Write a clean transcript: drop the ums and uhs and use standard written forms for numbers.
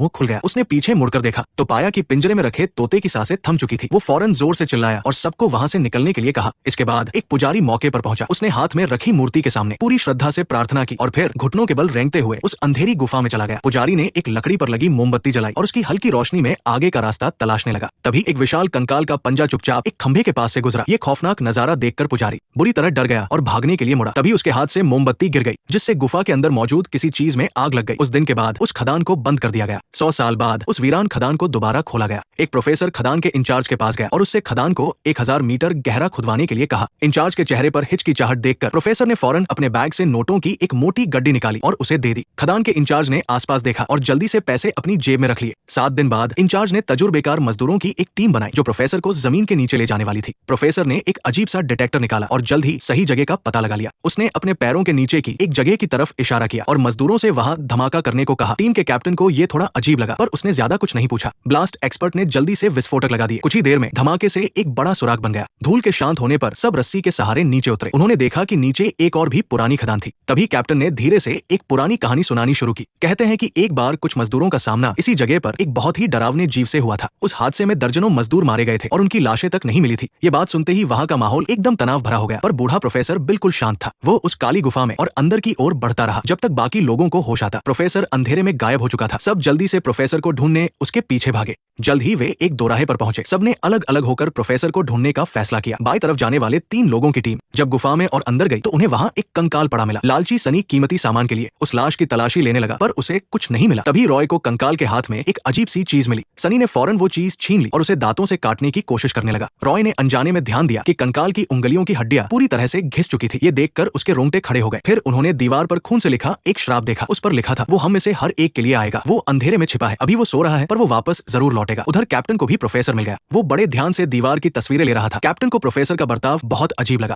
मुंह खुल गया। उसने पीछे मुड़कर देखा तो पाया कि पिंजरे में रखे तोते की सांसें थम चुकी थी। वो फौरन जोर से चिल्लाया और सबको वहां से निकलने के लिए कहा। इसके बाद एक पुजारी मौके पर पहुंचा। उसने हाथ में रखी मूर्ति के सामने पूरी श्रद्धा से प्रार्थना की और फिर घुटनों के बल रेंगते हुए उस अंधेरी गुफा में चला गया। पुजारी ने एक लकड़ी पर लगी मोमबत्ती जलाई और उसकी हल्की रोशनी में आगे का रास्ता तलाशने लगा। तभी एक विशाल कंकाल का पंजा चुपचाप एक खंभे के पास से गुजरा। ये खौफनाक नजारा देखकर पुजारी बुरी तरह डर गया और भागने के लिए मुड़ा। तभी उसके हाथ से मोमबत्ती गिर गई, जिससे गुफा के अंदर मौजूद किसी चीज में आग लग गई। उस दिन के बाद उस खदान को बंद कर दिया गया। 100 साल बाद उस वीरान खदान को दोबारा खोला गया। एक प्रोफेसर खदान के इंचार्ज के पास गया और उससे खदान को 1000 मीटर गहरा खुदवाने के लिए कहा। इंचार्ज के चेहरे पर हिचकिचाहट देखकर प्रोफेसर ने फौरन अपने बैग से नोटों की एक मोटी गड्डी निकाली और उसे दे दी। खदान के इंचार्ज ने आसपास देखा और जल्दी से पैसे अपनी जेब में रख लिए। 7 दिन बाद इंचार्ज ने तजुर्बेकार मजदूरों की एक टीम बनाई जो प्रोफेसर को जमीन के नीचे ले जाने वाली थी। प्रोफेसर ने एक अजीब सा डिटेक्टर निकाला और जल्द ही सही जगह का पता लगा लिया। उसने अपने पैरों के नीचे की एक जगह की तरफ इशारा किया और मजदूरों से वहां धमाका करने को कहा। टीम के कैप्टन को यह थोड़ा अजीब लगा पर उसने ज्यादा कुछ नहीं पूछा। ब्लास्ट एक्सपर्ट ने जल्दी से विस्फोटक लगा दिए। कुछ ही देर में धमाके से एक बड़ा सुराग बन गया। धूल के शांत होने पर सब रस्सी के सहारे नीचे उतरे। उन्होंने देखा कि नीचे एक और भी पुरानी खदान थी। तभी कैप्टन ने धीरे से एक पुरानी कहानी सुनानी शुरू की। कहते हैं कि एक बार कुछ मजदूरों का सामना इसी जगह पर एक बहुत ही डरावने जीव से हुआ था। उस हादसे में दर्जनों मजदूर मारे गए थे और उनकी लाशें तक नहीं मिली थी। ये बात सुनते ही वहां का माहौल एकदम तनाव भरा हो गया। पर बूढ़ा प्रोफेसर बिल्कुल शांत था। वो उस काली गुफा में और अंदर की ओर बढ़ता रहा जब तक बाकी लोगों को होश आता। प्रोफेसर अंधेरे में गायब हो चुका था। सब जल्दी से प्रोफेसर को ढूंढने उसके पीछे भागे। जल्द ही वे एक दोराहे पर पहुंचे। सबने अलग अलग होकर प्रोफेसर को ढूंढने का फैसला किया। बाई तरफ जाने वाले 3 लोगों की टीम जब गुफा में और अंदर गई तो उन्हें वहां एक कंकाल पड़ा मिला। लालची सनी कीमती सामान के लिए उस लाश की तलाशी लेने लगा पर उसे कुछ नहीं मिला। तभी रॉय को कंकाल के हाथ में एक अजीब सी चीज मिली। सनी ने फौरन वो चीज छीन ली और उसे दांतों से काटने की कोशिश करने लगा। रॉय ने अनजाने में ध्यान दिया कि कंकाल की उंगलियों की हड्डियां पूरी तरह से घिस चुकी थी। ये देखकर उसके रोंगटे खड़े हो गए। फिर उन्होंने दीवार पर खून से लिखा एक श्राप देखा। उस पर लिखा था वो हम में से हर एक के लिए आएगा। वो अंधेरे में छिपा है। अभी वो सो रहा है पर वो वापस जरूर लौटेगा। उधर कैप्टन को भी प्रोफेसर मिल गया। वो बड़े ध्यान से दीवार की तस्वीरें ले रहा था। कैप्टन को प्रोफेसर का बर्ताव बहुत अजीब लगा।